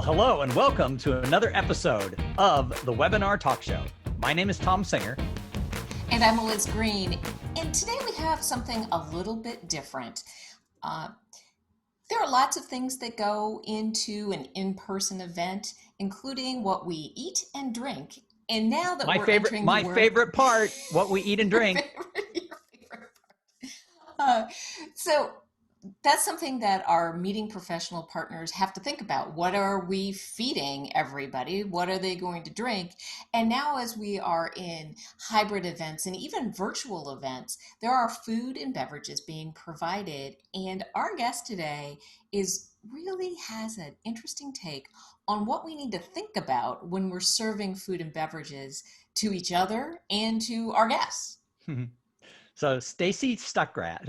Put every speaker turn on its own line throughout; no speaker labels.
hello and welcome to another episode of the Webinar Talk Show. My name is Tom Singer.
And I'm Liz Green. And today we have something a little bit different. There are lots of things that go into an in-person event, including what we eat and drink. And now that
my favorite part, what we eat and drink.
Your favorite part. So that's something that our meeting professional partners have to think about. What are we feeding everybody? What are they going to drink? And now as we are in hybrid events and even virtual events, there are food and beverages being provided. And our guest today really has an interesting take on what we need to think about when we're serving food and beverages to each other and to our guests.
So Tracy Stuckrath,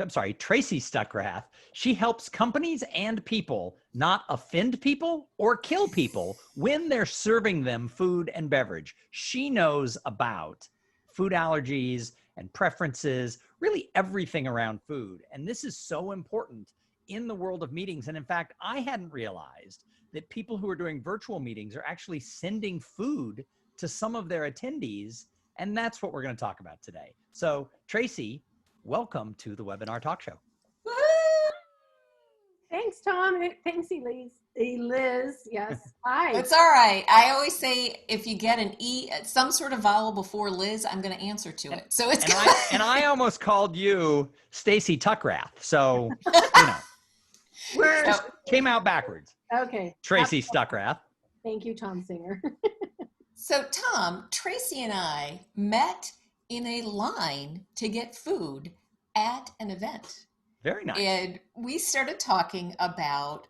she helps companies and people not offend people or kill people when they're serving them food and beverage. She knows about food allergies and preferences, really everything around food. And this is so important in the world of meetings. And in fact, I hadn't realized that people who are doing virtual meetings are actually sending food to some of their attendees. And that's what we're going to talk about today. So Tracy, welcome to the Webinar Talk Show.
Woo!
Thanks, Tom. Thanks, Liz. Yes. Hi.
It's all right. I always say if you get an E, some sort of vowel before Liz, I'm going to answer to it. So it's
and I almost called you Tracy Stuckrath. So, you know, came out backwards.
Okay.
Tracy Stuckrath.
Thank you, Tom Singer.
So Tom, Tracy and I met in a line to get food at an event.
Very nice.
And we started talking about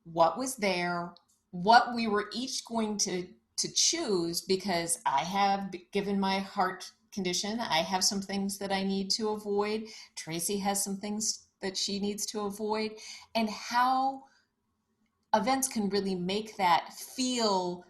what was there, what we were each going to choose, because I have, given my heart condition, I have some things that I need to avoid. Tracy has some things that she needs to avoid, and how events can really make that feel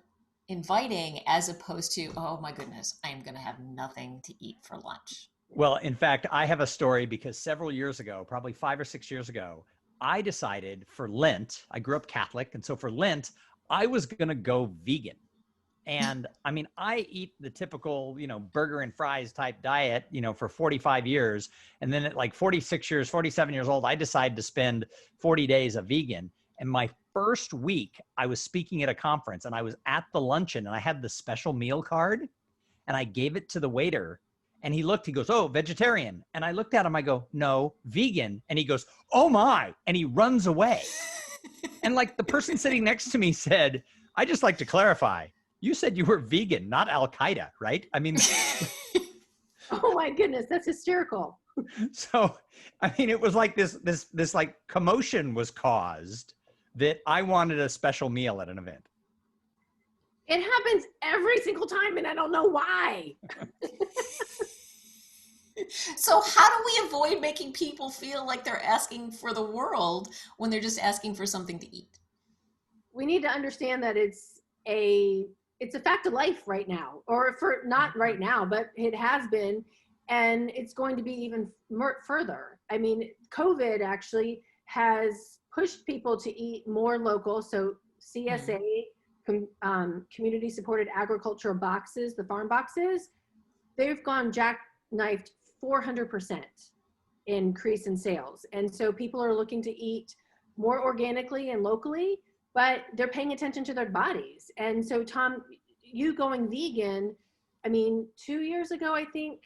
inviting as opposed to, oh my goodness, I am going to have nothing to eat for lunch.
Well, in fact, I have a story because several years ago, probably 5 or 6 years ago, I decided for Lent, I grew up Catholic. And so for Lent, I was going to go vegan. And I mean, I eat the typical, burger and fries type diet, for 45 years. And then at like 47 years old, I decided to spend 40 days a vegan. And my first week, I was speaking at a conference and I was at the luncheon and I had the special meal card and I gave it to the waiter and he goes, oh, vegetarian. And I looked at him, I go, no, vegan. And he goes, oh my, and he runs away. And like the person sitting next to me said, I just like to clarify, you said you were vegan, not Al-Qaeda, right? I mean,
oh my goodness, that's hysterical.
So, I mean, it was like this like commotion was caused that I wanted a special meal at an event.
It happens every single time and I don't know why.
So how do we avoid making people feel like they're asking for the world when they're just asking for something to eat?
We need to understand that it's a fact of life right now, or for not right now, but it has been, and it's going to be even further. I mean, COVID actually has pushed people to eat more local. So CSA, community supported agricultural boxes, the farm boxes, they've gone jackknifed 400% increase in sales. And so people are looking to eat more organically and locally, but they're paying attention to their bodies. And so Tom, you going vegan, I mean, 2 years ago, I think,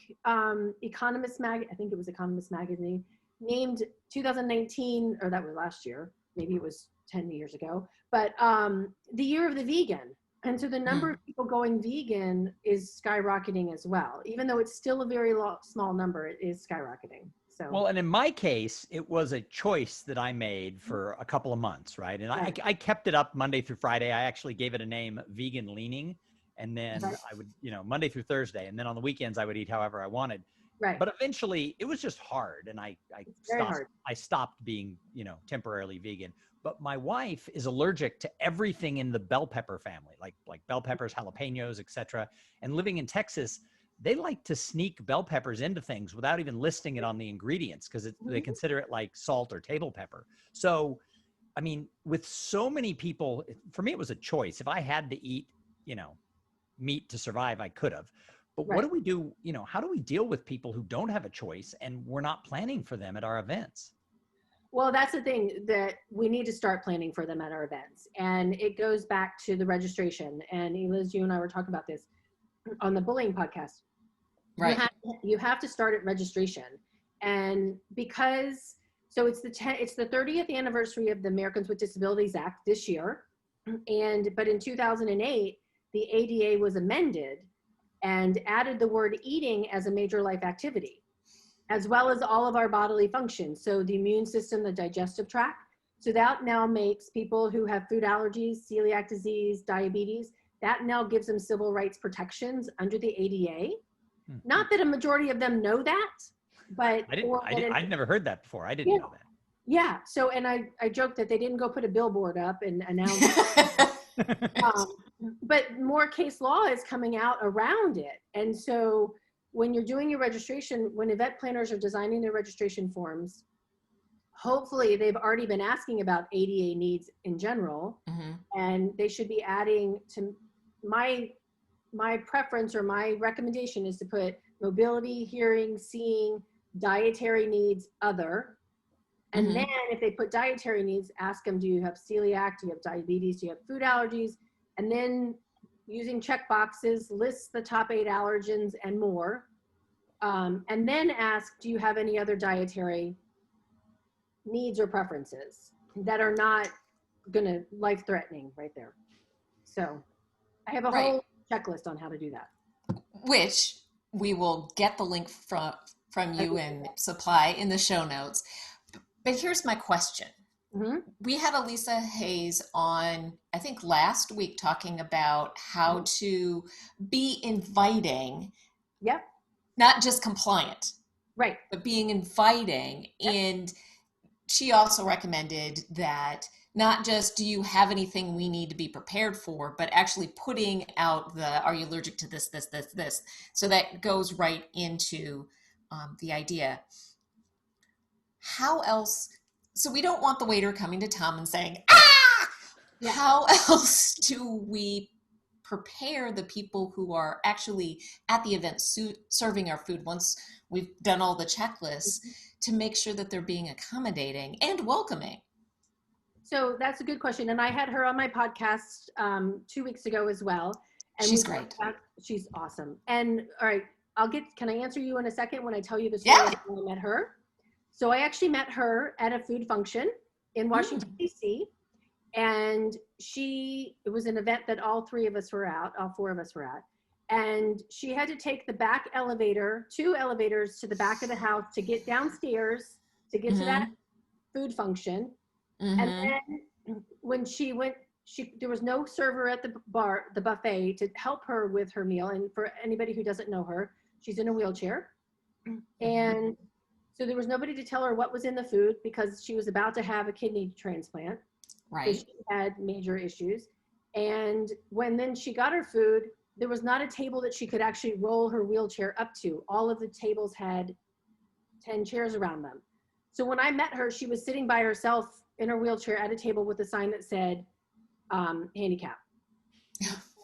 Economist Magazine named 2019, or that was last year, maybe it was 10 years ago, but the year of the vegan. And so the number of people going vegan is skyrocketing as well. Even though it's still a very small number, it is skyrocketing. So.
Well, and in my case, it was a choice that I made for a couple of months, right? And I kept it up Monday through Friday. I actually gave it a name, Vegan Leaning. And then I would, Monday through Thursday. And then on the weekends, I would eat however I wanted.
Right.
But eventually it was just hard. And I stopped being, temporarily vegan. But my wife is allergic to everything in the bell pepper family, like bell peppers, jalapenos, etc. And living in Texas, they like to sneak bell peppers into things without even listing it on the ingredients because they consider it like salt or table pepper. So I mean, with so many people, for me, it was a choice. If I had to eat, meat to survive, I could have. But what do we do? How do we deal with people who don't have a choice and we're not planning for them at our events?
Well, that's the thing, that we need to start planning for them at our events. And it goes back to the registration. And Liz, you and I were talking about this on the bullying podcast.
Right.
You have to start at registration. And because, so it's the 30th anniversary of the Americans with Disabilities Act this year. But in 2008, the ADA was amended and added the word eating as a major life activity, as well as all of our bodily functions. So the immune system, the digestive tract. So that now makes people who have food allergies, celiac disease, diabetes, that now gives them civil rights protections under the ADA. Not that a majority of them know that, but
I'd never heard that before. I didn't know that.
Yeah. So, and I joked that they didn't go put a billboard up and announce but more case law is coming out around it. And so when you're doing your registration, when event planners are designing their registration forms, hopefully they've already been asking about ADA needs in general, and they should be adding to my preference or my recommendation is to put mobility, hearing, seeing, dietary needs, other. And then if they put dietary needs, ask them, do you have celiac? Do you have diabetes? Do you have food allergies? And then using check boxes, list the top 8 allergens and more. And then ask, do you have any other dietary needs or preferences that are not gonna life-threatening right there? So I have a whole checklist on how to do that.
Which we will get the link from you and supply in the show notes. But here's my question. We had Elisa Hayes on, I think last week, talking about how to be inviting, not just compliant,
right,
but being inviting. And she also recommended that not just do you have anything we need to be prepared for, but actually putting out are you allergic to this, this, this, this? So that goes right into the idea. How else? So we don't want the waiter coming to Tom and saying, ah! Yeah. How else do we prepare the people who are actually at the event serving our food once we've done all the checklists to make sure that they're being accommodating and welcoming?
So that's a good question. And I had her on my podcast 2 weeks ago as well. And
she's great.
She's awesome. And all right, can I answer you in a second when I tell you the story of how I met her? So I actually met her at a food function in Washington, D.C. And it was an event that all 4 of us were at. And she had to take the back elevator, 2 elevators to the back of the house to get downstairs, to get to that food function. And then when she went, there was no server at the buffet to help her with her meal. And for anybody who doesn't know her, she's in a wheelchair. And so there was nobody to tell her what was in the food because she was about to have a kidney transplant.
Right.
So she had major issues. And then she got her food, there was not a table that she could actually roll her wheelchair up to. All of the tables had 10 chairs around them. So when I met her, she was sitting by herself in her wheelchair at a table with a sign that said, handicap.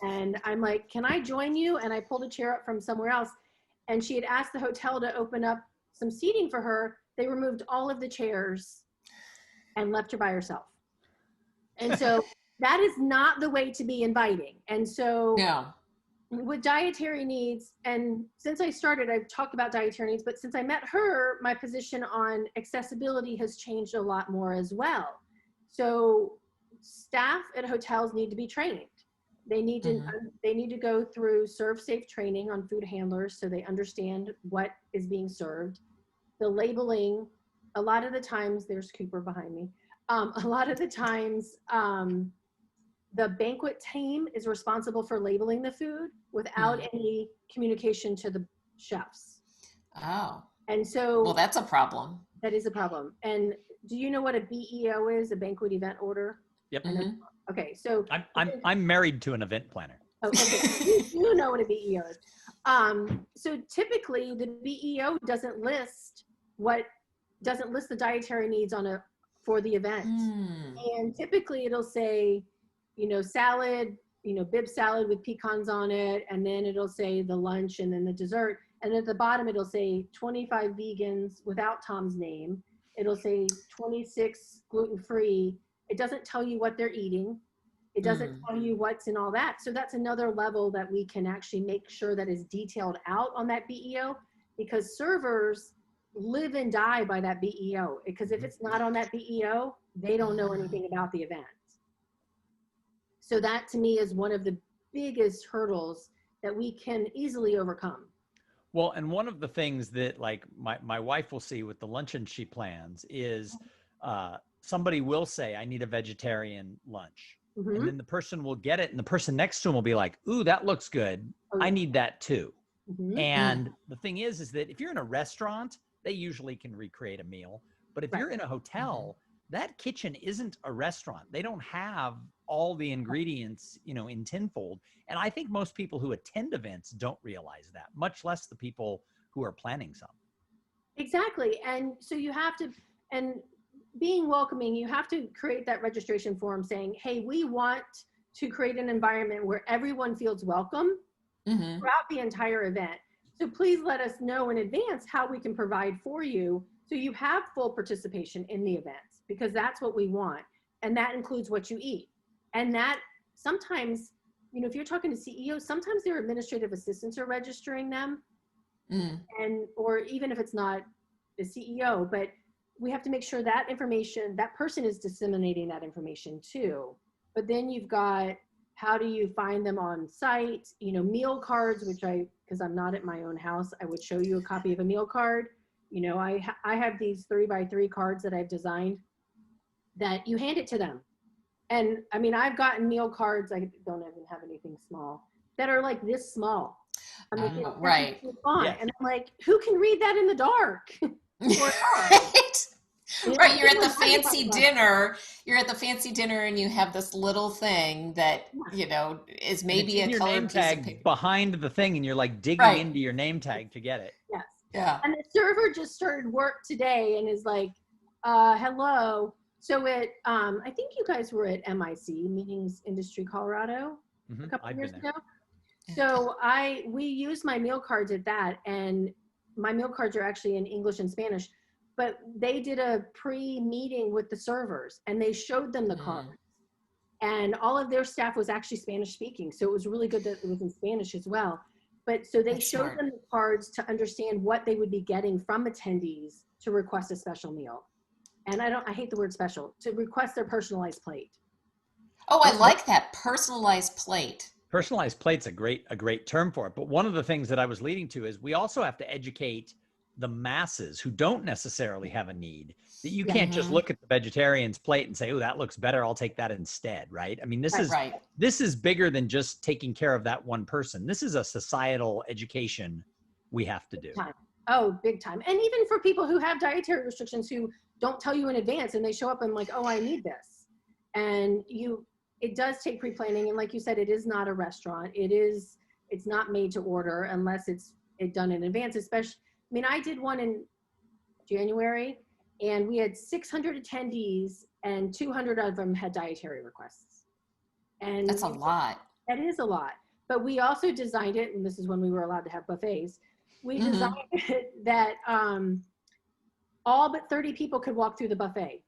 And I'm like, can I join you? And I pulled a chair up from somewhere else. And she had asked the hotel to open up some seating for her. They removed all of the chairs and left her by herself. And so that is not the way to be inviting. And so with dietary needs, and since I started, I've talked about dietary needs, but since I met her, my position on accessibility has changed a lot more as well. So staff at hotels need to be trained. They need to go through serve-safe training on food handlers so they understand what is being served. The labeling, a lot of the times, there's Cooper behind me. A lot of the times, the banquet team is responsible for labeling the food without any communication to the chefs.
Oh.
And so.
Well, that's a problem.
That is a problem. And do you know what a BEO is, a banquet event order?
Yep.
Okay, so.
I'm married to an event planner.
Oh, okay, you know what a BEO is. So typically the BEO doesn't list the dietary needs on for the event. And typically it'll say, salad, bib salad with pecans on it. And then it'll say the lunch and then the dessert. And at the bottom, it'll say 25 vegans without Tom's name. It'll say 26 gluten-free. It doesn't tell you what they're eating. It doesn't tell you what's in all that. So that's another level that we can actually make sure that is detailed out on that BEO, because servers live and die by that BEO. Because if it's not on that BEO, they don't know anything about the event. So that to me is one of the biggest hurdles that we can easily overcome.
Well, and one of the things that like my wife will see with the luncheon she plans is somebody will say, I need a vegetarian lunch. And then the person will get it and the person next to him will be like, ooh, that looks good. I need that too. And the thing is that if you're in a restaurant, they usually can recreate a meal. But if you're in a hotel, that kitchen isn't a restaurant. They don't have all the ingredients, in tenfold. And I think most people who attend events don't realize that, much less the people who are planning some.
Exactly. And so you have to, and being welcoming, you have to create that registration form saying, hey, we want to create an environment where everyone feels welcome throughout the entire event. So please let us know in advance how we can provide for you so you have full participation in the events, because that's what we want. And that includes what you eat. And that sometimes, if you're talking to CEOs, sometimes their administrative assistants are registering them. And, or even if it's not the CEO, but we have to make sure that information, that person is disseminating that information too. But then you've got, how do you find them on site? Meal cards, which because I'm not at my own house, I would show you a copy of a meal card. I have these 3x3 cards that I've designed that you hand it to them. And I mean, I've gotten meal cards, I don't even have anything small, that are like this small. I mean,
right.
Yes. And I'm like, who can read that in the dark?
Right, you're at the fancy dinner. You're at the fancy dinner, and you have this little thing that is maybe a colored piece of paper
behind the thing, and you're like digging into your name tag to get it.
Yes.
Yeah.
And the server just started work today, and is like, "Hello." So I think you guys were at MIC, Meetings Industry Colorado, a couple of years ago. So we used my meal cards at that, and my meal cards are actually in English and Spanish. But they did a pre-meeting with the servers, and they showed them the cards. And all of their staff was actually Spanish speaking. So it was really good that it was in Spanish as well. But so they showed them the cards to understand what they would be getting from attendees to request a special meal. And I hate the word special, to request their personalized plate.
Oh, I like that, personalized plate.
Personalized plate's a great term for it. But one of the things that I was leading to is we also have to educate the masses who don't necessarily have a need, that you can't just look at the vegetarian's plate and say, oh, that looks better, I'll take that instead, right? I mean, this is bigger than just taking care of that one person. This is a societal education we have to do.
Oh, big time. And even for people who have dietary restrictions who don't tell you in advance, and they show up and like, oh, I need this. And it does take pre-planning. And like you said, it is not a restaurant. It's not made to order unless it's done in advance, especially. I mean, I did one in January, and we had 600 attendees, and 200 of them had dietary requests. And
that's a lot.
That is a lot. But we also designed it, and this is when we were allowed to have buffets. We designed it that all but 30 people could walk through the buffet.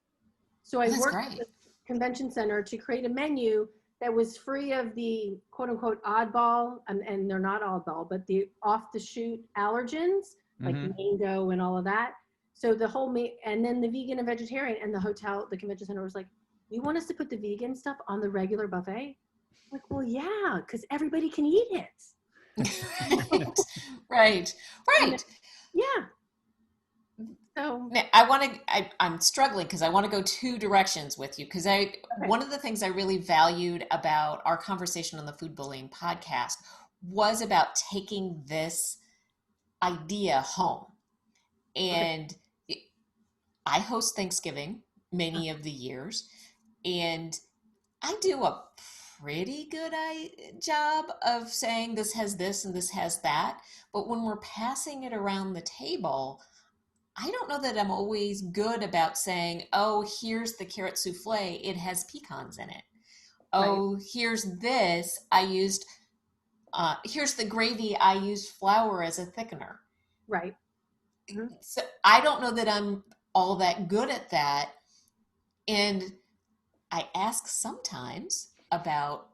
So I worked at the convention center to create a menu that was free of the quote unquote oddball, and they're not oddball, but the off the shoot allergens, like mango and all of that. So the whole and then the vegan and vegetarian, and the convention center was like, you want us to put the vegan stuff on the regular buffet? I'm like, well, yeah, because everybody can eat it.
Right.
Yeah. So
I'm struggling because I want to go two directions with you, because one of the things I really valued about our conversation on the Food Bullying podcast was about taking this idea home. And I host Thanksgiving many of the years, and I do a pretty good job of saying this has this and this has that. But when we're passing it around the table, I don't know that I'm always good about saying, oh, here's the carrot souffle, it has pecans in it.
Right.
Oh, here's this, here's the gravy, I used flour as a thickener.
Right. Mm-hmm.
So I don't know that I'm all that good at that. And I ask sometimes about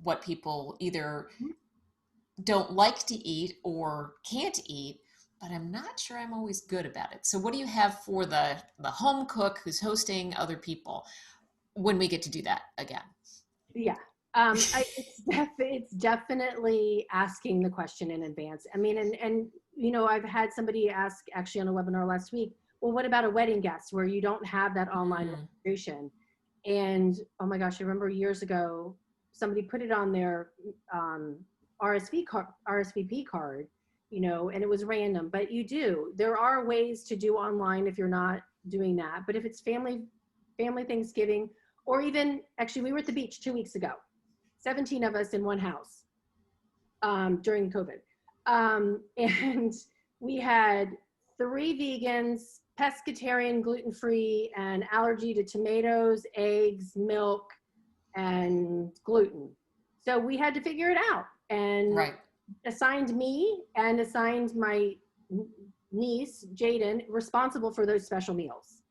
what people either don't like to eat or can't eat, but I'm not sure I'm always good about it. So what do you have for the home cook who's hosting other people when we get to do that again?
Yeah. It's definitely asking the question in advance. I mean, and you know, I've had somebody ask actually on a webinar last week, well, what about a wedding guest where you don't have that online registration? And oh my gosh, I remember years ago, somebody put it on their RSVP card, you know, and it was random, but there are ways to do online if you're not doing that. But if it's family Thanksgiving, or even actually we were at the beach 2 weeks ago, 17 of us in one house during COVID. And we had 3 vegans, pescatarian, gluten-free, and allergy to tomatoes, eggs, milk, and gluten. So we had to figure it out, and assigned me and assigned my niece, Jaden, responsible for those special meals.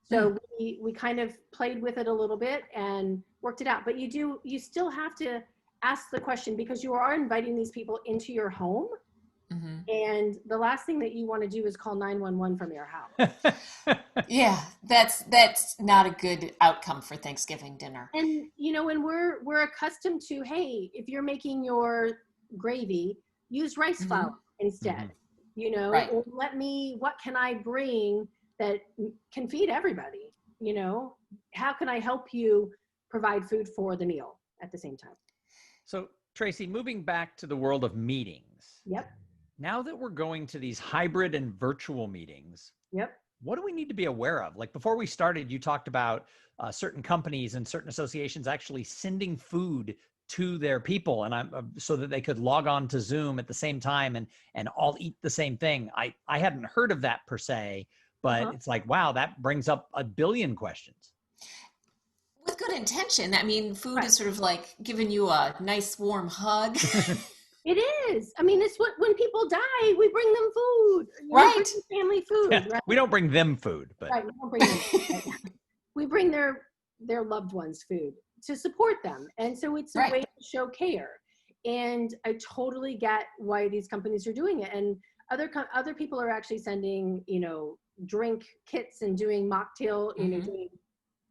So we kind of played with it a little bit and worked it out. But you still have to ask the question, because you are inviting these people into your home. And the last thing that you want to do is call 911 from your house.
Yeah, that's not a good outcome for Thanksgiving dinner.
And you know, when we're accustomed to, hey, if you're making your gravy, use rice flour instead. You know, or what can I bring that can feed everybody? You know, how can I help you provide food for the meal at the same time?
So Tracy, moving back to the world of meetings.
Yep.
Now that we're going to these hybrid and virtual meetings,
yep.
What do we need to be aware of? Like before we started, you talked about certain companies and certain associations actually sending food to their people, and so that they could log on to Zoom at the same time and all eat the same thing. I hadn't heard of that per se, but it's like, wow, that brings up a billion questions.
With good intention. I mean, food is sort of like giving you a nice warm hug.
It is. I mean, it's when people die, we bring them food.
Right.
We bring family food.
Yeah,
right?
We don't bring them food, but
we don't bring them food. We bring their loved ones food to support them. And so it's a way to show care. And I totally get why these companies are doing it. And other people are actually sending, you know, drink kits and doing mocktail, you know, doing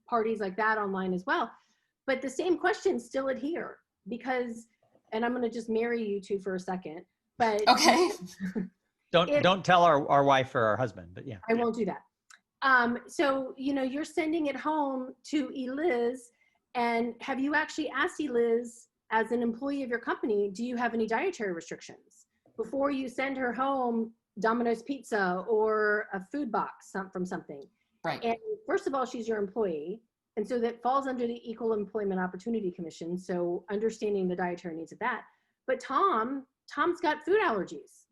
parties like that online as well. But the same questions still adhere, because, and I'm going to just marry you two for a second, but
okay.
don't tell our wife or our husband, but yeah.
I won't do that. So, you know, you're sending it home to Eliz, and have you actually asked Eliz, as an employee of your company, do you have any dietary restrictions? Before you send her home Domino's pizza or a food box from something.
Right.
And first of all, she's your employee. And so that falls under the Equal Employment Opportunity Commission. So understanding the dietary needs of that. But Tom's got food allergies,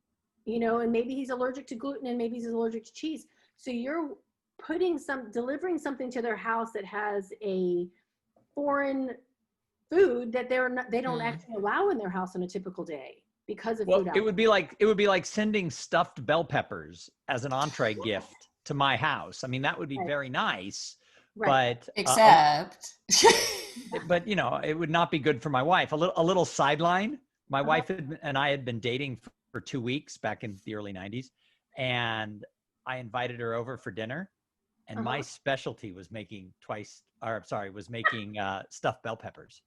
you know, and maybe he's allergic to gluten and maybe he's allergic to cheese. So you're delivering something to their house that has a foreign food that they don't actually allow in their house on a typical day because of food allergies.
It would be like sending stuffed bell peppers as an entree gift to my house. I mean, that would be very nice.
Right.
But
except
but you know, it would not be good for my wife. A little sideline. My wife and I had been dating for 2 weeks back in the early 90s, and I invited her over for dinner, and my specialty was making stuffed bell peppers.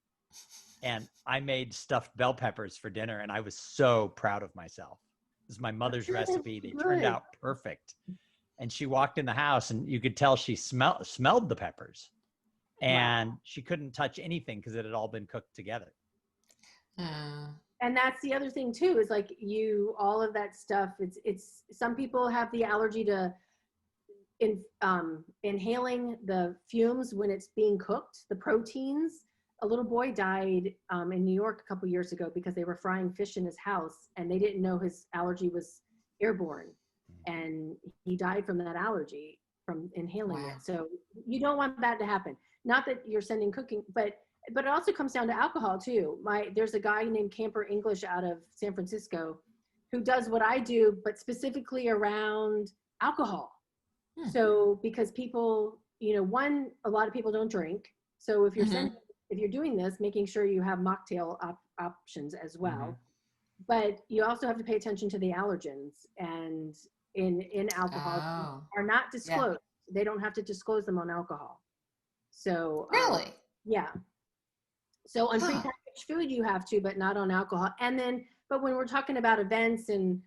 And I made stuffed bell peppers for dinner, and I was so proud of myself. This is my mother's recipe. They turned out perfect. And she walked in the house, and you could tell she smelled the peppers, and she couldn't touch anything because it had all been cooked together.
And that's the other thing too, is like all of that stuff. It's some people have the allergy to inhaling the fumes when it's being cooked, the proteins. A little boy died in New York a couple years ago because they were frying fish in his house and they didn't know his allergy was airborne. and he died from that allergy from inhaling
Wow.
it. So you don't want that to happen. Not that you're sending cooking, but it also comes down to alcohol too. There's a guy named Camper English out of San Francisco who does what I do, but specifically around alcohol. So because people, you know, a lot of people don't drink. So if you're if you're doing this, making sure you have mocktail options as well. But you also have to pay attention to the allergens, and in alcohol are not disclosed. Yeah. They don't have to disclose them on alcohol. So
really,
yeah. So on prepackaged food you have to, but not on alcohol. And then, but when we're talking about events and,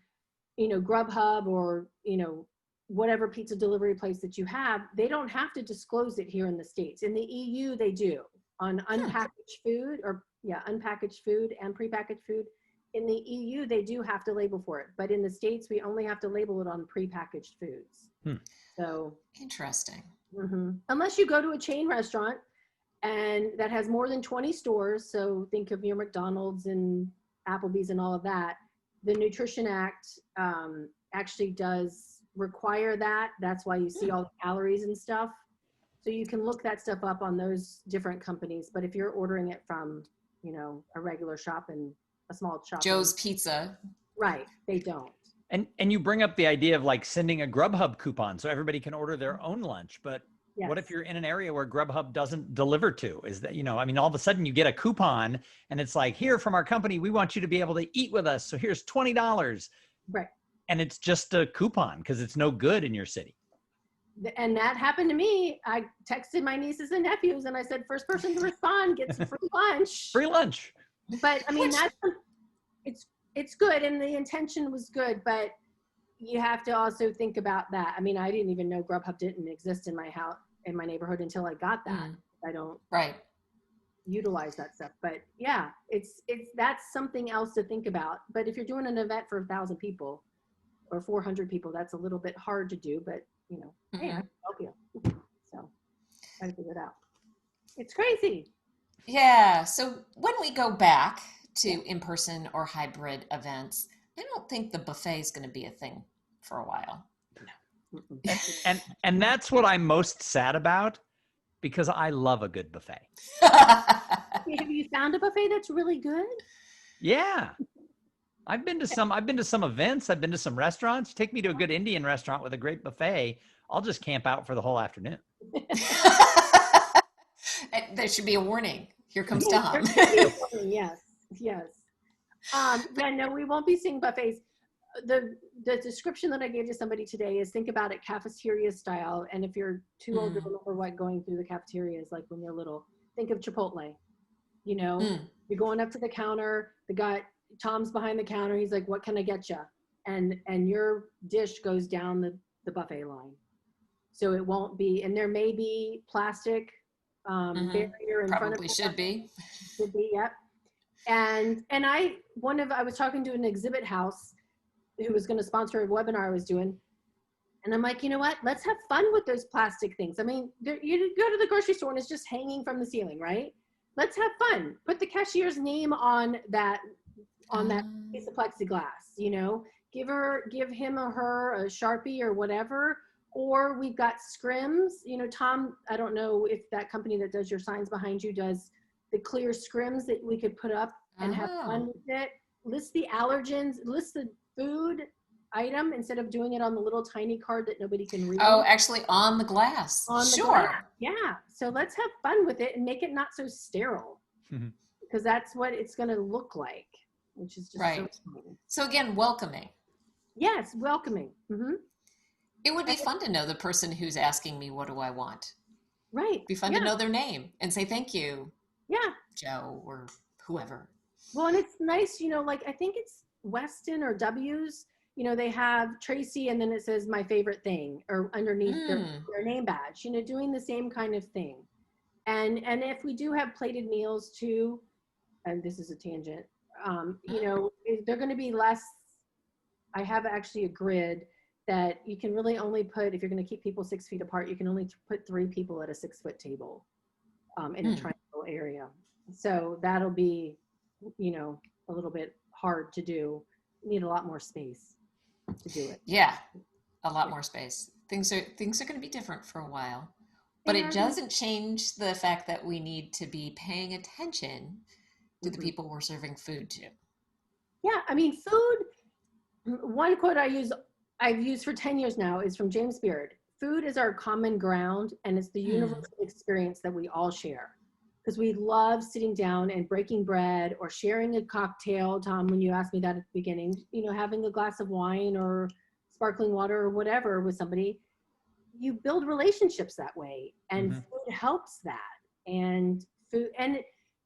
you know, Grubhub or, you know, whatever pizza delivery place that you have, they don't have to disclose it here in the States. In the EU, they do on unpackaged food unpackaged food and prepackaged food. In the EU, they do have to label for it. But in the States, we only have to label it on prepackaged foods. So
interesting.
Unless you go to a chain restaurant and that has more than 20 stores. So think of your McDonald's and Applebee's and all of that. The Nutrition Act actually does require that. That's why you see all the calories and stuff. So you can look that stuff up on those different companies. But if you're ordering it from, you know, a regular shop and a small shop,
Joe's Pizza,
right, they don't.
And you bring up the idea of like sending a Grubhub coupon so everybody can order their own lunch. But what if you're in an area where Grubhub doesn't deliver to? Is that, you know, I mean, all of a sudden you get a coupon and it's like, here from our company, we want you to be able to eat with us. So here's $20.
Right.
And it's just a coupon because it's no good in your city.
And that happened to me. I texted my nieces and nephews and I said, first person to respond gets free lunch.
Free lunch.
But I mean, it's good. And the intention was good, but you have to also think about that. I mean, I didn't even know Grubhub didn't exist in my house, in my neighborhood until I got that. I don't utilize that stuff, but yeah, that's something else to think about. But if you're doing an event for 1,000 people or 400 people, that's a little bit hard to do, but you know, hey, I can help you. So try to figure it out. It's crazy.
Yeah. So when we go back to in-person or hybrid events, I don't think the buffet is going to be a thing for a while.
And that's what I'm most sad about, because I love a good buffet.
Have you found a buffet that's really good?
Yeah. I've been to some events. I've been to some restaurants. Take me to a good Indian restaurant with a great buffet. I'll just camp out for the whole afternoon.
There should be a warning. Here comes Tom.
Yes. Yeah, no, we won't be seeing buffets. The description that I gave to somebody today is think about it cafeteria style. And if you're too old to remember what going through the cafeteria is like when you're little, think of Chipotle. You know, you're going up to the counter, Tom's behind the counter. He's like, what can I get you? And your dish goes down the buffet line. So it won't be, and there may be plastic barrier in front of it.
Should be,
yep. And I was talking to an exhibit house who was going to sponsor a webinar I was doing. And I'm like, you know what? Let's have fun with those plastic things. I mean, you go to the grocery store and it's just hanging from the ceiling, right? Let's have fun. Put the cashier's name on that piece of plexiglass, you know, give him or her a Sharpie or whatever. Or we've got scrims, you know, Tom, I don't know if that company that does your signs behind you does the clear scrims that we could put up and have fun with it. List the allergens, list the food item instead of doing it on the little tiny card that nobody can read.
Oh, actually on the glass. Sure.
Yeah. So let's have fun with it and make it not so sterile, because that's what it's going to look like, which is just
right. So again, welcoming.
Yes, welcoming.
It would be fun to know the person who's asking me, what do I want?
Right.
It'd be fun to know their name and say, thank you.
Yeah.
Joe or whoever.
Well, and it's nice, you know, like I think it's Weston or W's, you know, they have Tracy and then it says my favorite thing or underneath their name badge, you know, doing the same kind of thing. And if we do have plated meals too, and this is a tangent, you know, they're going to be less. I have actually a grid that you can really only put, if you're going to keep people 6 feet apart, you can only put 3 people at a 6-foot table in a triangle area. So that'll be, you know, a little bit hard to do. You need a lot more space to do it.
Yeah. A lot more space. Things are going to be different for a while. But
They
it
are.
doesn't change the fact that we need to be paying attention to the people we're serving food to.
Yeah, I mean, food, one quote I've used for 10 years now is from James Beard. Food is our common ground, and it's the universal experience that we all share. Because we love sitting down and breaking bread or sharing a cocktail. Tom, when you asked me that at the beginning, you know, having a glass of wine or sparkling water or whatever with somebody, you build relationships that way, and food helps that. And food, and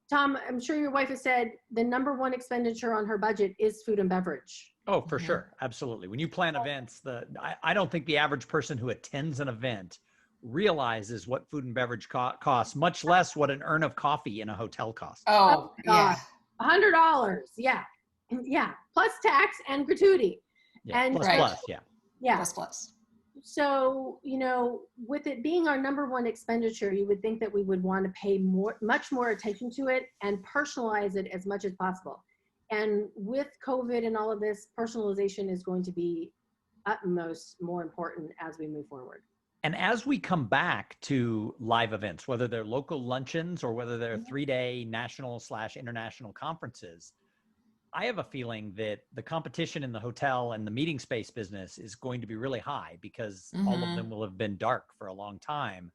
Tom, I'm sure your wife has said the number one expenditure on her budget is food and beverage.
Oh, for sure. Absolutely. When you plan events, I don't think the average person who attends an event realizes what food and beverage costs, much less what an urn of coffee in a hotel costs.
Oh, yeah.
$100. Yeah. Yeah. Plus tax and gratuity.
Yeah.
And
plus, yeah.
Yeah.
Plus.
So, you know, with it being our number one expenditure, you would think that we would want to pay much more attention to it and personalize it as much as possible. And with COVID and all of this, personalization is going to be utmost more important as we move forward.
And as we come back to live events, whether they're local luncheons or whether they're 3-day national/international conferences, I have a feeling that the competition in the hotel and the meeting space business is going to be really high because all of them will have been dark for a long time,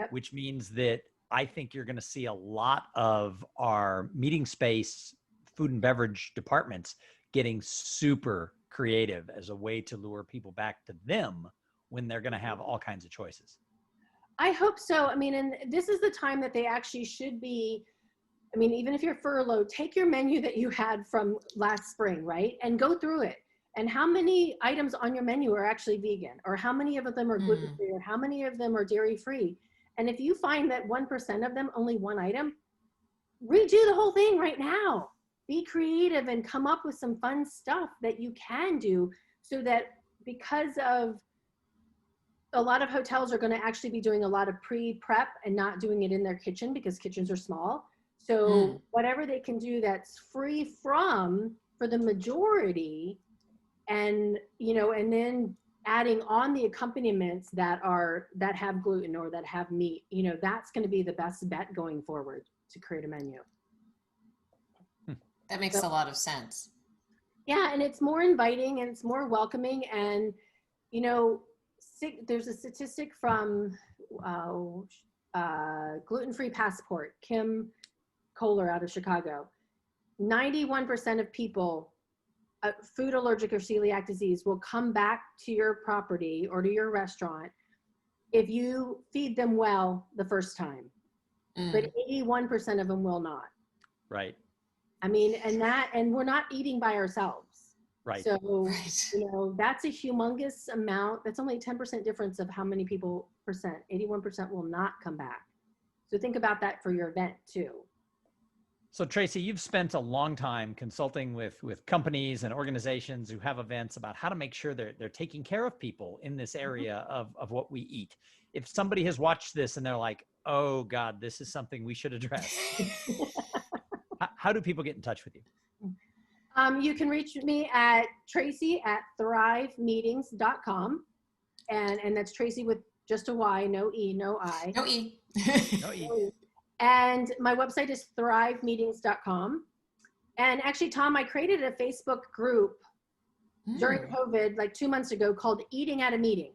which means that I think you're going to see a lot of our meeting space food and beverage departments getting super creative as a way to lure people back to them when they're going to have all kinds of choices.
I hope so. I mean, and this is the time that they actually should be, I mean, even if you're furloughed, take your menu that you had from last spring, right? And go through it. And how many items on your menu are actually vegan? Or how many of them are gluten-free? Or how many of them are dairy-free? And if you find that 1% of them, only one item, redo the whole thing right now. Be creative and come up with some fun stuff that you can do so that because of a lot of hotels are going to actually be doing a lot of pre-prep and not doing it in their kitchen because kitchens are small. So whatever they can do that's free from for the majority, and you know, and then adding on the accompaniments that have gluten or that have meat, you know, that's going to be the best bet going forward to create a menu.
That makes a lot of sense. Yeah,
and it's more inviting and it's more welcoming. And you know, there's a statistic from Gluten-Free Passport, Kim Kohler out of Chicago. 91% of people, food allergic or celiac disease, will come back to your property or to your restaurant if you feed them well the first time. But 81% of them will not.
Right.
I mean, and we're not eating by ourselves.
Right.
So, you know, that's a humongous amount. That's only a 10% difference of how many people 81% will not come back. So think about that for your event too.
So Tracy, you've spent a long time consulting with companies and organizations who have events about how to make sure they're taking care of people in this area of what we eat. If somebody has watched this and they're like, oh God, this is something we should address. How do people get in touch with you?
You can reach me at tracy@thrivemeetings.com. And that's Tracy with just a Y, no E, no I.
No E.
No E.
And my website is thrivemeetings.com. And actually, Tom, I created a Facebook group during COVID, like 2 months ago, called Eating at a Meeting.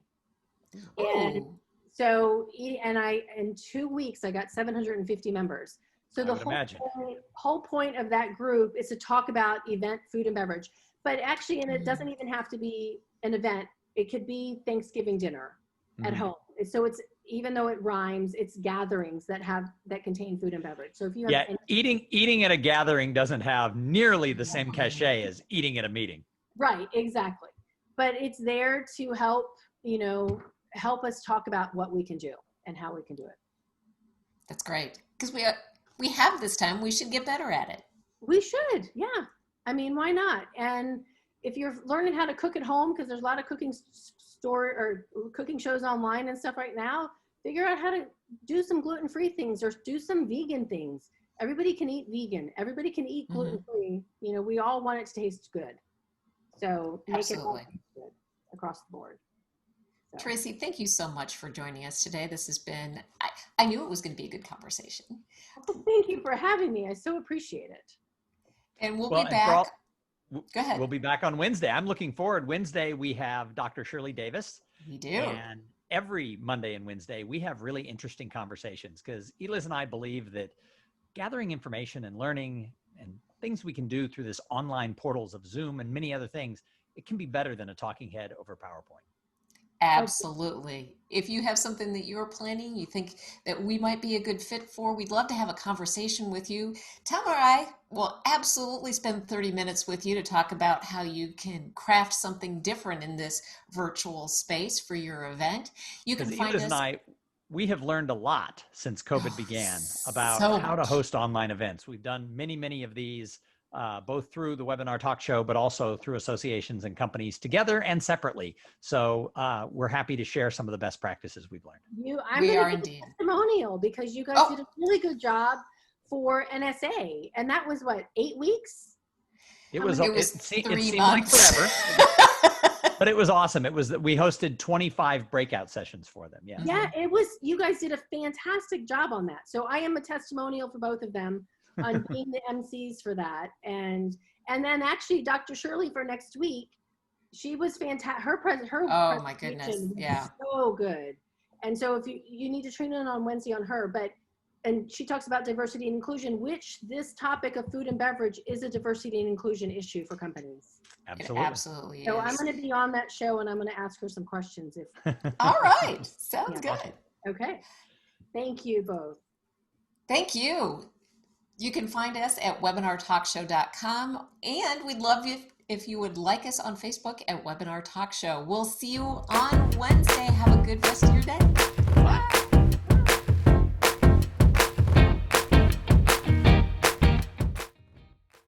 And so, in 2 weeks, I got 750 members. So the whole point of that group is to talk about event, food, and beverage. But actually, and it doesn't even have to be an event. It could be Thanksgiving dinner at home. So it's, even though it rhymes, it's gatherings that contain food and beverage. So if you have
eating at a gathering doesn't have nearly the same cachet as eating at a meeting.
Right, exactly. But it's there to help, you know, help us talk about what we can do and how we can do it.
That's great. Because we have this time, we should get better at it.
We should, yeah. I mean, why not? And if you're learning how to cook at home, because there's a lot of cooking cooking shows online and stuff right now, figure out how to do some gluten-free things or do some vegan things. Everybody can eat vegan. Everybody can eat gluten-free. You know, we all want it to taste good. So make it all taste good across the board. So.
Tracy, thank you so much for joining us today. This has been, I knew it was going to be a good conversation.
Well, thank you for having me. I so appreciate it.
And we'll be back. Go ahead.
We'll be back on Wednesday. I'm looking forward. Wednesday, we have Dr. Shirley Davis.
We do.
And every Monday and Wednesday, we have really interesting conversations because Eliz and I believe that gathering information and learning and things we can do through this online portals of Zoom and many other things, it can be better than a talking head over PowerPoint.
Absolutely. If you have something that you're planning, you think that we might be a good fit for, we'd love to have a conversation with you. Tamara and I will absolutely spend 30 minutes with you to talk about how you can craft something different in this virtual space for your event. You can find us.
And I, we have learned a lot since COVID began about how to host online events. We've done many, many of these, both through the webinar talk show, but also through associations and companies together and separately. So we're happy to share some of the best practices we've learned.
We are indeed. Testimonial because you guys did a really good job for NSA. And that was what, 8 weeks?
It was 3 months.
Like forever. But it was awesome. It was that we hosted 25 breakout sessions for them. Yeah.
Yeah, it was, you guys did a fantastic job on that. So I am a testimonial for both of them on being the MCs for that. And then actually Dr. Shirley for next week, she was fantastic. Her
oh my goodness. Yeah.
So good. And so if you need to tune in on Wednesday on her, and she talks about diversity and inclusion, which this topic of food and beverage is a diversity and inclusion issue for companies.
Absolutely.
It absolutely
so
is.
I'm going to be on that show and I'm going to ask her some questions.
All right. Sounds good.
Okay. Thank you both.
Thank you. You can find us at webinartalkshow.com, and we'd love you if you would like us on Facebook at Webinar Talk Show. We'll see you on Wednesday. Have a good rest of your day.
Bye.